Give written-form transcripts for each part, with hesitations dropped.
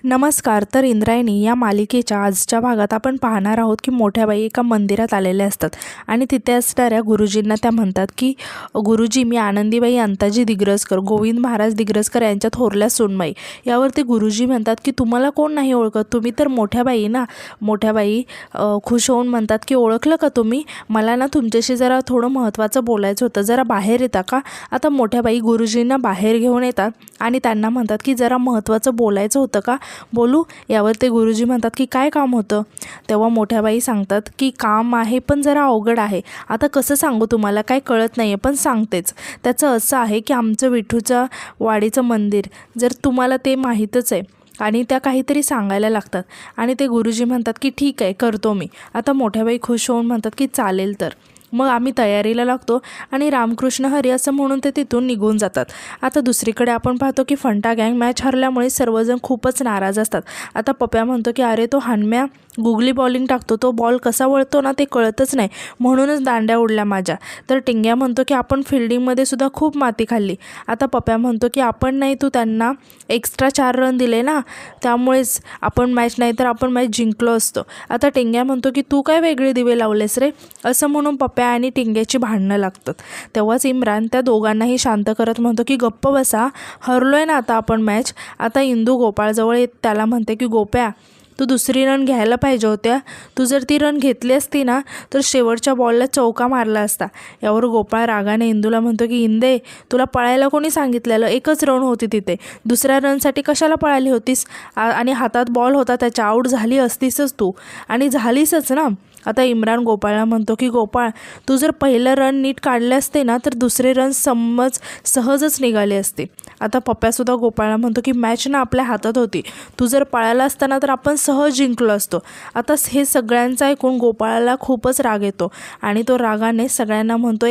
नमस्कार. तर इंद्रायणी या मालिकेच्या आजच्या भागात आपण पाहणार आहोत की मोठ्या बाई एका मंदिरात आलेल्या असतात आणि तिथे असणाऱ्या गुरुजींना त्या म्हणतात की गुरुजी, मी आनंदीबाई अंताजी दिग्रजकर, गोविंद महाराज दिग्रजकर यांच्या थोरल्या सूनबाई. यावरती गुरुजी म्हणतात की तुम्हाला कोण नाही ओळखत, तुम्ही तर मोठ्या बाई ना. मोठ्या बाई खुश होऊन म्हणतात की ओळखलं का तुम्ही? मला ना तुमच्याशी जरा थोडं महत्त्वाचं बोलायचं होतं, जरा बाहेर येता का? आता मोठ्या बाई गुरुजींना बाहेर घेऊन येतात आणि त्यांना म्हणतात की जरा महत्त्वाचं बोलायचं होतं का, बोलू? यावर ते गुरुजी म्हणतात की काय काम होतं? तेव्हा मोठ्या बाई सांगतात की काम आहे पण जरा अवघड आहे. आता कसं सांगू तुम्हाला, काय कळत नाही आहे पण सांगतेच. त्याचं असं आहे की आमचं विठूच्या वाडीचं मंदिर, जर तुम्हाला ते माहीतच आहे आणि त्या काहीतरी सांगायला लागतात आणि ते गुरुजी म्हणतात की ठीक आहे, करतो मी. आता मोठ्याबाई खुश होऊन म्हणतात की चालेल. तर मग आम्ही तयारीला लागतो आणि रामकृष्ण हरी असं म्हणून ते तिथून निघून जातात. आता दुसरीकडे आपण पाहतो की फंटा गँग मॅच हरल्यामुळे सर्वजण खूपच नाराज असतात. आता पप्या म्हणतो की अरे, तो हानम्या गुगली बॉलिंग टाकतो, तो बॉल कसा वळतो ना ते कळतच नाही, म्हणूनच दांड्या उडल्या माझ्या. तर टिंग्या म्हणतो की आपण फिल्डिंगमध्ये सुद्धा खूप माती खाल्ली. आता पप्या म्हणतो की आपण नाही, तू त्यांना एक्स्ट्रा 4 रन दिले ना, त्यामुळेच आपण मॅच, नाही तर आपण मॅच जिंकलो असतो. आता टिंग्या म्हणतो की तू काय वेगळे दिवे लावलेस रे, असं म्हणून पप्या आणि टिंग्याची भांडणं लागतात. तेव्हाच इम्रान त्या दोघांनाही शांत करत म्हणतो की गप्प बसा, हरलोय ना आता आपण मॅच. आता इंदू गोपाळजवळ येत त्याला म्हणते की गोप्या, तू दुसरी रन घ्यायला पाहिजे होत्या. तू जर ती रन घेतली असती ना तर शेवटच्या बॉलला चौका मारला असता. यावर गोपाळ रागाने इंदूला म्हणतो की इंदे, तुला पळायला कोणी सांगितलेलं? एकच रन होती तिथे, दुसऱ्या रनसाठी कशाला पळाली होतीस? आणि हातात बॉल होता त्याच्या, आऊट झाली असतीसच तू, आणि झालीसच ना. आता इम्रान गोपाळला म्हणतो की गोपाळ, तू जर पहिलं रन नीट काढले असते ना तर दुसरे रन सहजच निघाले असते. आता पप्प्यासुद्धा गोपाळला म्हणतो की मॅच ना आपल्या हातात होती, तू जर पळाला असताना तर आपण सहज जिंकलो असतो. आता हे सगळ्यांचं ऐकून गोपाळाला खूपच राग येतो आणि तो रागाने सगळ्यांना म्हणतो,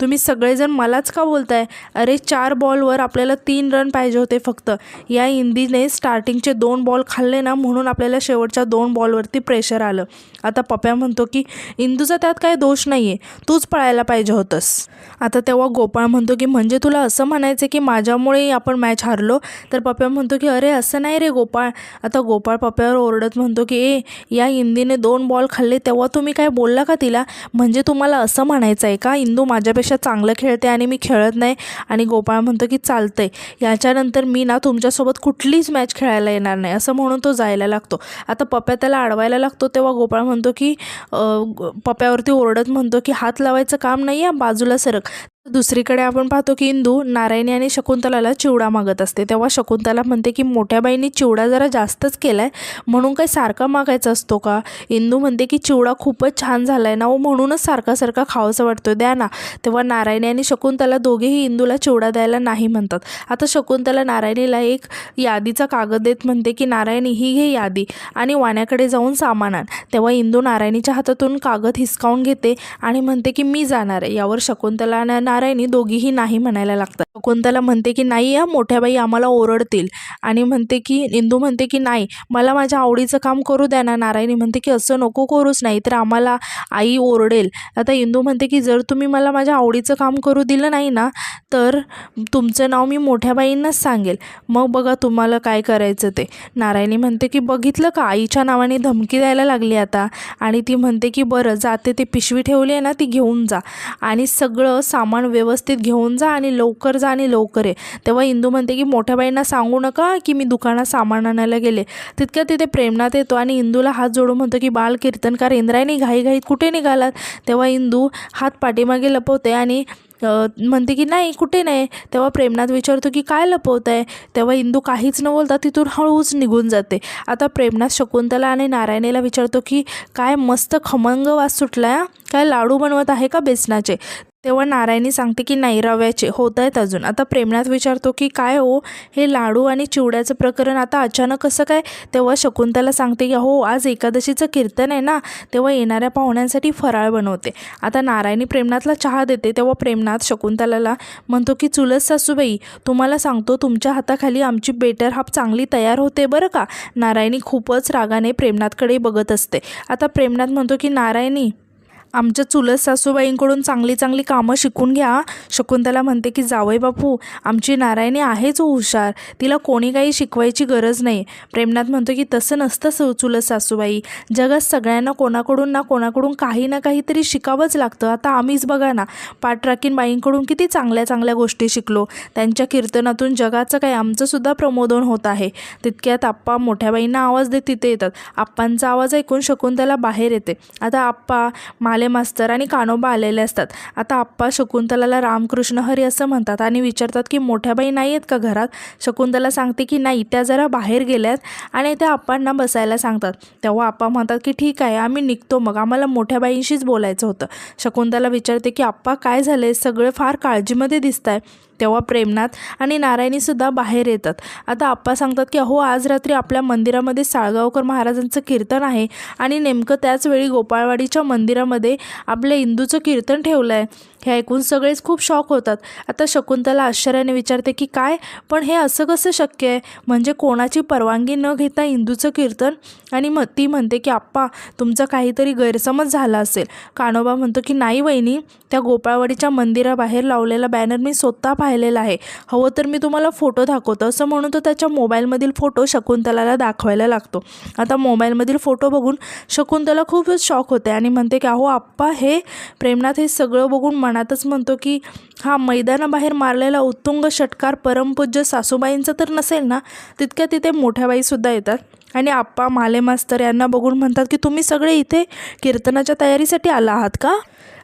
तुम्ही सगळेजण मलाच का बोलताय? अरे 4 बॉलवर आपल्याला 3 रन पाहिजे होते फक्त. या इंदीने स्टार्टिंगचे 2 बॉल खाल्ले ना, म्हणून आपल्याला शेवटच्या 2 बॉलवरती प्रेशर आलं. आता पप्या म्हणतो की इंदूचा त्यात काय दोष नाही आहे, तूच पळायला पाहिजे होतंस. आता तेव्हा गोपाळ म्हणतो की म्हणजे तुला असं म्हणायचं की माझ्यामुळे आपण मॅच हारलो? तर पप्या म्हणतो की अरे असं नाही रे गोपाळ. आता गोपाळ पप्यावर ओरडत म्हणतो की या इंदीने 2 बॉल खाल्ले तेव्हा तुम्ही काय बोलला का तिला? म्हणजे तुम्हाला असं म्हणायचं आहे का इंदू माझ्यापेक्षा चांगलं खेळते आणि मी खेळत नाही? आणि गोपाळ म्हणतो की चालतंय, याच्यानंतर मी ना तुमच्यासोबत कुठलीच मॅच खेळायला येणार नाही, असं म्हणून तो जायला लागतो. आता पप्या त्याला अडवायला लागतो. तेव्हा गोपाळ म्हणतो की पप्यावरती ओरडत म्हणतो की हात लावायचं काम नाही आहे, बाजूला सरक. दुसरीकडे आपण पाहतो की इंदू नारायणी आणि शकुंतलाला चिवडा मागत असते. तेव्हा शकुंतला म्हणते की मोठ्या बाईंनी चिवडा जरा जास्तच केला आहे, म्हणून काही सारखा मागायचा असतो का? इंदू म्हणते की चिवडा खूपच छान झाला आहे ना, म्हणूनच सारखा खावंसं वाटतो, द्या ना. तेव्हा नारायणी आणि शकुंतला दोघेही इंदूला चिवडा द्यायला नाही म्हणतात. आता शकुंतला नारायणीला एक यादीचा कागद देत म्हणते की नारायणी, ही घे यादी आणि वाण्याकडे जाऊन सामान आण. तेव्हा इंदू नारायणीच्या हातातून कागद हिसकावून घेते आणि म्हणते की मी जाणार आहे. यावर शकुंतला आणि नारायणी दोघीही नाही म्हणायला लागतात. शकुंतला म्हणते की नाही, मोठ्या बाई आम्हाला ओरडतील. आणि म्हणते की इंदू म्हणते की नाही, मला माझ्या आवडीचं काम करू द्या ना. नारायणी म्हणते की असं नको करूच, नाही तर आम्हाला आई ओरडेल. आता इंदू म्हणते की जर तुम्ही मला माझ्या आवडीचं काम करू दिलं नाही ना तर तुमचं नाव मी मोठ्या बाईंनाच सांगेल, मग बघा तुम्हाला काय करायचं ते. नारायणी म्हणते की बघितलं का, आईच्या नावाने धमकी द्यायला लागली आता. आणि ती म्हणते की बरं जाते, ते पिशवी ठेवली आहे ना ती घेऊन जा आणि सगळं सामान व्यवस्थित घेऊन जा आणि लवकर जा आणि लवकर ये. तेव्हा इंदू म्हणते की मोठ्या बाईंना सांगू नका की मी दुकानात सामान आणायला गेले. तितक्या तिथे प्रेमनाथ येतो आणि इंदूला हात जोडून म्हणतो की बाल कीर्तनकार इंद्रायणी, घाईघाईत कुठे निघालात? तेव्हा इंदू हात पाठीमागे लपवते आणि म्हणते की नाही, कुठे नाही. तेव्हा प्रेमनाथ विचारतो की काय लपवत आहे? तेव्हा इंदू काहीच न बोलता तिथून हळूच निघून जाते. आता प्रेमनाथ शकुंतला आणि नारायणीला विचारतो की काय मस्त खमंग वास सुटला, काय लाडू बनवत आहे का बेसनाचे? तेव्हा नारायणी सांगते की नाही, रव्याचे होत आहेत अजून. आता प्रेमनाथ विचारतो की काय हो, हे लाडू आणि चिवड्याचं प्रकरण आता अचानक कसं काय? तेव्हा शकुंतला सांगते की हो, आज एकादशीचं कीर्तन आहे ना, तेव्हा येणाऱ्या पाहुण्यांसाठी फराळ बनवते. आता नारायणी प्रेमनाथला चहा देते. तेव्हा प्रेमनाथ शकुंतलाला म्हणतो की चुलत सासूबाई, तुम्हाला सांगतो तुमच्या हाताखाली आमची बेटर हाफ चांगली तयार होते बरं का. नारायणी खूपच रागाने प्रेमनाथकडे बघत असते. आता प्रेमनाथ म्हणतो की नारायणी, आमच्या चुलत सासूबाईंकडून चांगली चांगली कामं शिकून घ्या. शकुंतला म्हणते की जावई बापू, आमची नारायणी आहेच हुशार, तिला कोणी काही शिकवायची गरज नाही. प्रेमनाथ म्हणतो की तसं नसतं चुलत सासूबाई, जगात सगळ्यांना कोणाकडून काही ना काहीतरी शिकावंच लागतं. आता आम्हीच बघा ना, पाठराखीन बाईंकडून किती चांगल्या चांगल्या गोष्टी शिकलो. त्यांच्या कीर्तनातून जगाचं काय आमचंसुद्धा प्रमोदन होत आहे. तितक्यात आप्पा मोठ्या बाईंना आवाज देत तिथे येतात. आप्पांचा आवाज ऐकून शकुंतला बाहेर येते. आता आप्पा, माले मास्तर आणि कानोबा आलेले असतात. आता आप्पा शकुंतलाला रामकृष्ण हरी असं म्हणतात आणि विचारतात की मोठ्या बाई नाही आहेत का घरात. शकुंतला सांगते की नाही, त्या जरा बाहेर गेल्यात आणि त्या आप्पांना बसायला सांगतात. तेव्हा आप्पा म्हणतात की ठीक आहे, आम्ही निघतो, मग आम्हाला मोठ्या बाईंशीच बोलायचं होतं. शकुंतला विचारते की आप्पा काय झाले, सगळे फार काळजीमध्ये दिसताय. तेव्हा प्रेमनाथ आणि नारायणीसुद्धा बाहेर येतात. आता आप्पा सांगतात की अहो, आज रात्री आपल्या मंदिरामध्ये साळगावकर महाराजांचं कीर्तन आहे आणि नेमकं त्याच वेळी गोपाळवाडीच्या मंदिरामध्ये आपल्या इंदूचं कीर्तन ठेवलं आहे. हे ऐकून सगळेच खूप शॉक होतात. आता शकुंतला आश्चर्याने विचारते की काय, पण हे असं कसं शक्य आहे, म्हणजे कोणाची परवानगी न घेता इंदूचं कीर्तन. आणि ती म्हणते की आप्पा, तुमचा काहीतरी गैरसमज झाला असेल. कानोबा म्हणतो की नाही वहिनी, त्या गोपाळवाडीच्या मंदिराबाहेर लावलेला बॅनर मी स्वतः पाहिलेला आहे, हवं तर मी तुम्हाला फोटो दाखवतो. असं म्हणून तो त्याच्या मोबाईलमधील फोटो शकुंतलाला दाखवायला लागतो. आता मोबाईलमधील फोटो बघून शकुंतला खूपच शॉक होते आणि म्हणते की अहो आप्पा, हे प्रेमनाथ हे सगळं बघून मनातच म्हणतो की हा मैदानाबाहेर मारलेला उत्तुंग षटकार परमपूज्य सासूबाईंचा तर नसेल ना. तितक्या तिथे मोठ्या बाईसुद्धा येतात आणि आप्पा, माले मास्तर यांना बघून म्हणतात की तुम्ही सगळे इथे कीर्तनाच्या तयारीसाठी आला आहात का.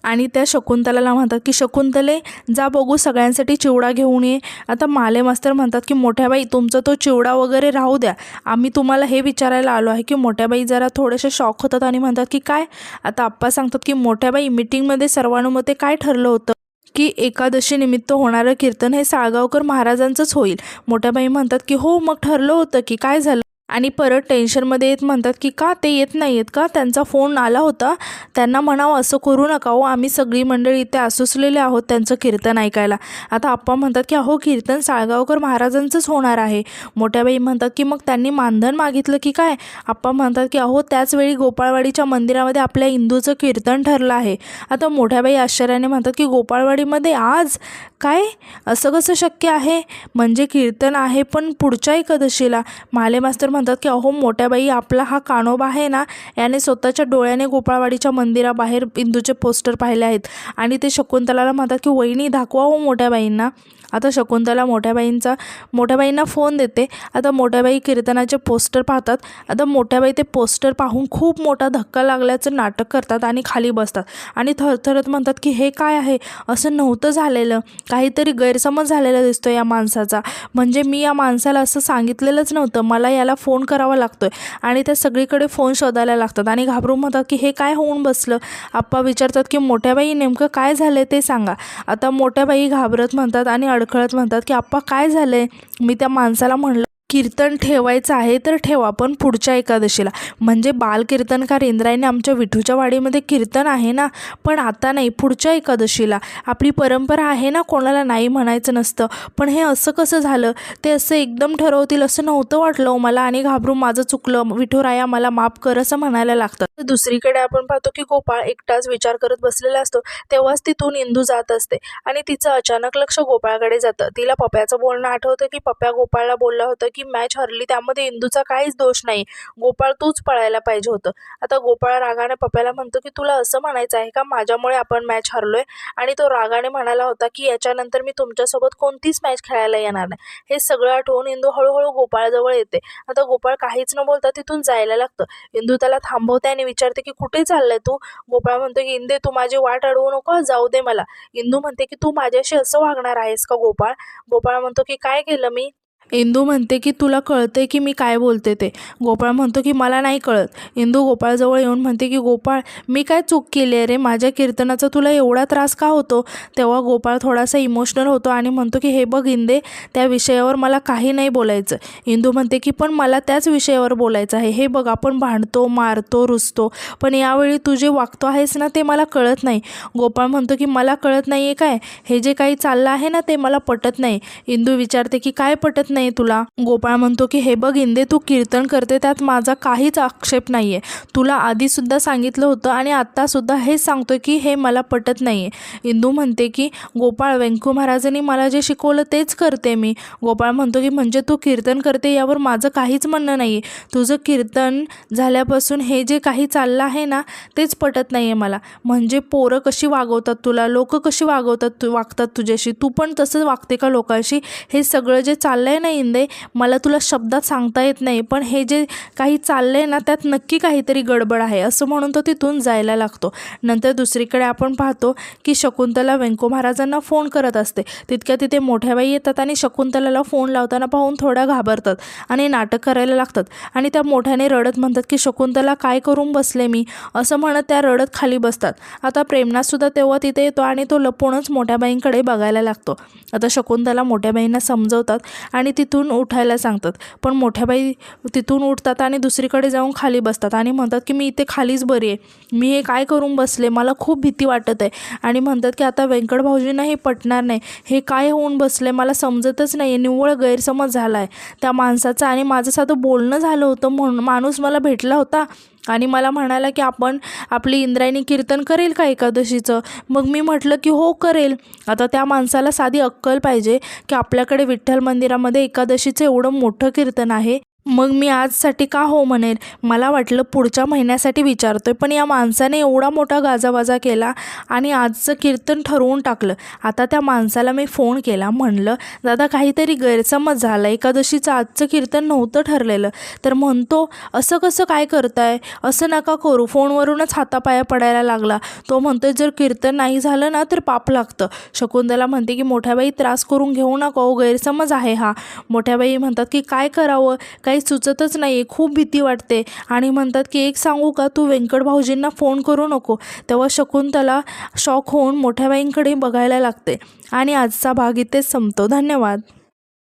आणि त्या शकुंतलाला म्हणतात की शकुंतले, जा बघू सगळ्यांसाठी चिवडा घेऊन ये. आता माले मास्तर म्हणतात की मोठ्याबाई, तुमचा तो चिवडा वगैरे राहू द्या, आम्ही तुम्हाला हे विचारायला आलो आहे. की मोठ्याबाई जरा थोडेसे शॉक होतात आणि म्हणतात की काय. आता आप्पा सांगतात की मोठ्याबाई, मीटिंगमध्ये सर्वानुमते काय ठरलं होतं की एकादशी निमित्त होणारं कीर्तन हे साळगावकर महाराजांचंच होईल. मोठ्याबाई म्हणतात की हो, मग ठरलं होतं की काय झालं. आणि परत टेन्शनमध्ये येत म्हणतात की का ते येत नाही आहेत का, त्यांचा फोन आला होता, त्यांना म्हणावं असं करू नका हो, आम्ही सगळी मंडळी इथे आसुसलेले आहोत त्यांचं कीर्तन ऐकायला. आता आप्पा म्हणतात की अहो, कीर्तन साळगावकर महाराजांचंच होणार आहे. मोठ्याबाई म्हणतात की मग त्यांनी मानधन मागितलं की काय. आप्पा म्हणतात की अहो, त्याचवेळी गोपाळवाडीच्या मंदिरामध्ये आपल्या इंदूचं कीर्तन ठरलं आहे. आता मोठ्याबाई आश्चर्याने म्हणतात की गोपाळवाडीमध्ये आज काय, असं कसं शक्य आहे, म्हणजे कीर्तन आहे पण पुढच्या एकादशीला. माले मास्तर म्हणतात की अहो मोठ्याबाई, आपला हा कानोबा आहे ना, याने स्वतःच्या डोळ्याने गोपाळवाडीच्या मंदिराबाहेर इंदूचे पोस्टर पाहिले आहेत. आणि ते शकुंतलाला म्हणतात की वहिनी, दाखवा हो मोठ्याबाईंना. आता शकुंतला मोठ्याबाईंना फोन देते. आता मोठ्याबाई कीर्तनाचे पोस्टर पाहतात. आता मोठ्याबाई ते पोस्टर पाहून खूप मोठा धक्का लागल्याचं नाटक करतात आणि खाली बसतात आणि थरथरत म्हणतात की हे काय आहे, असं नव्हतं झालेलं, काहीतरी गैरसमज झालेला दिसतो या माणसाचा, म्हणजे मी या माणसाला असं सांगितलेलंच नव्हतं, मला याला फोन करावा लागतोय. आणि त्या सगळीकडे फोन शोधायला लागतात आणि घाबरून म्हणतात की हे काय होऊन बसलं. आप्पा विचारतात की मोठ्याबाई, नेमकं काय झालं ते सांगा. आता मोठ्याबाई घाबरत म्हणतात आणि अडखळत म्हणतात की आप्पा काय झालंय, मी त्या माणसाला म्हणलं कीर्तन ठेवायचं आहे तर ठेवा, पण पुढच्या एकादशीला, म्हणजे बालकीर्तनकार इंद्रायणी आमच्या विठूच्या वाडीमध्ये कीर्तन आहे ना, पण आता नाही, पुढच्या एकादशीला. आपली परंपरा आहे ना, कोणाला नाही म्हणायचं नसतं. पण हे असं कसं झालं, ते असं एकदम ठरवतील असं नव्हतं वाटलं मला, आणि घाबरून माझं चुकलं, विठुराया मला माफ कर असं म्हणायला लागतं. दुसरीकडे आपण पाहतो की गोपाळ एकटाच विचार करत बसलेला असतो. तेव्हाच तिथून इंदू जात असते आणि तिचं अचानक लक्ष गोपाळकडे जातं. तिला पप्याचं बोलणं आठवतं की पप्या गोपाळला बोलला होतं की मॅच हरली, त्यामध्ये इंदूचा काहीच दोष नाही, गोपाळ तूच पळायला पाहिजे होतं. आता गोपाळ रागाने पप्याला म्हणतो की तुला असं म्हणायचं आहे का माझ्यामुळे आपण मॅच हरलोय. आणि तो रागाने म्हणाला होता की याच्यानंतर मी तुमच्यासोबत कोणतीच मॅच खेळायला येणार नाही. हे सगळं आठवून इंदू हळूहळू गोपाळजवळ येते. आता गोपाळ काहीच न बोलता तिथून जायला लागतं. इंदू त्याला थांबवते आणि विचारते की कुठे चाललंय तू. गोपाळ म्हणतो की इंदे, तू माझी वाट अडवू नको, जाऊ दे मला. इंदू म्हणते की तू माझ्याशी असं वागणार आहेस का गोपाळ. गोपाळ म्हणतो की काय केलं मी. इंदू म्हणते की तुला कळतंय की मी काय बोलते ते. गोपाळ म्हणतो की मला नाही कळत. इंदू गोपाळजवळ येऊन म्हणते की गोपाळ, मी काय चूक केली आहे रे, माझ्या कीर्तनाचा तुला एवढा त्रास का होतो. तेव्हा गोपाळ थोडासा इमोशनल होतो आणि म्हणतो की हे बघ इंदे, त्या विषयावर मला काही नाही बोलायचं. इंदू म्हणते की पण मला त्याच विषयावर बोलायचं आहे. हे बघ, आपण भांडतो, मारतो, रुसतो, पण यावेळी तू जे वागतो आहेस ना ते मला कळत नाही. गोपाळ म्हणतो की मला कळत नाही आहे काय, हे जे काही चाललं आहे ना ते मला पटत नाही. इंदू विचारते की काय पटत पटत नाही तुला? गोपाळ म्हणतो की हे बघ इंदे, तू कीर्तन करते त्यात माझा काहीच आक्षेप नाही आहे. तुला आधीसुद्धा सांगितलं होतं आणि आत्तासुद्धा हेच सांगतोय की हे मला पटत नाही आहे. इंदू म्हणते की गोपाळ, व्यंकू महाराजांनी मला जे शिकवलं तेच करते मी. गोपाळ म्हणतो की म्हणजे तू कीर्तन करते यावर माझं काहीच म्हणणं नाही आहे. तुझं कीर्तन झाल्यापासून हे जे काही चाललं आहे ना तेच पटत नाही आहे मला. म्हणजे पोरं कशी वागवतात तुला, लोक कशी वागतात तुझ्याशी, तू पण तसंच वागते का लोकांशी? हे सगळं जे चाललं आहे ना इंदे, मला तुला शब्दात सांगता येत नाही, पण हे जे काही चाललं आहे ना त्यात नक्की काहीतरी गडबड आहे, असं म्हणून तो तिथून जायला लागतो. नंतर दुसरीकडे आपण पाहतो की शकुंतला व्यंकू महाराजांना फोन करत असते. तितक्या तिथे मोठ्याबाई येतात आणि शकुंतलाला फोन लावताना पाहून थोड्या घाबरतात आणि नाटक करायला लागतात आणि त्या मोठ्याने रडत म्हणतात की शकुंतला काय करून बसले मी, असं म्हणत त्या रडत खाली बसतात. आता प्रेमनाथसुद्धा तेव्हा तिथे येतो आणि तो लपूनच मोठ्याबाईंकडे बघायला लागतो. आता शकुंतला मोठ्याबाईंना समजवतात आणि तिथून उठायला सांगतात, पण मोठ्याबाई तिथून उठतात आणि दुसरीकडे जाऊन खाली बसतात आणि म्हणतात की मी इथे खालीच बरी आहे, मी हे काय करून बसले, मला खूप भीती वाटत आहे. आणि म्हणतात की आता व्यंकट भाऊजींना हे पटणार नाही, हे काय होऊन बसले मला समजतच नाही, निव्वळ गैरसमज झाला आहे त्या माणसाचा. आणि माझं साधं बोलणं झालं होतं, म्हणून माणूस मला भेटला होता आणि मला म्हणाला की आपण आपली इंद्रायणी कीर्तन करेल का एकादशीचं? मग मी म्हटलं की हो करेल. आता त्या माणसाला साधी अक्कल पाहिजे की आपल्याकडे विठ्ठल मंदिरामध्ये एकादशीचं एवढं मोठं कीर्तन आहे, मग मी आजसाठी का हो म्हणेल? मला वाटलं पुढच्या महिन्यासाठी विचारतोय, पण या माणसाने एवढा मोठा गाजावाजा केला आणि आजचं कीर्तन ठरवून टाकलं. आता त्या माणसाला मी फोन केला, म्हणलं दादा काहीतरी गैरसमज झाला, एकादशीचं आजचं कीर्तन नव्हतं ठरलेलं. तर म्हणतो असं कसं काय करताय, असं नका करू, फोनवरूनच हातापाया पडायला लागला. तो म्हणतोय जर कीर्तन नाही झालं ना तर पाप लागतं. शकुंतला म्हणते की मोठ्याबाई त्रास करून घेऊ नका, गैरसमज आहे हा. मोठ्याबाई म्हणतात की काय करावं, काही सुचतच नाही, खूप भीती वाटते. आणि म्हणतात की एक सांगू का, तू व्यंकट भाऊजींना फोन करू नको. तेव्हा शकुंतला शॉक होऊन मोठ्याबाईंकडे बघायला लागते. आणि आजचा भाग इथेच संपतो. धन्यवाद.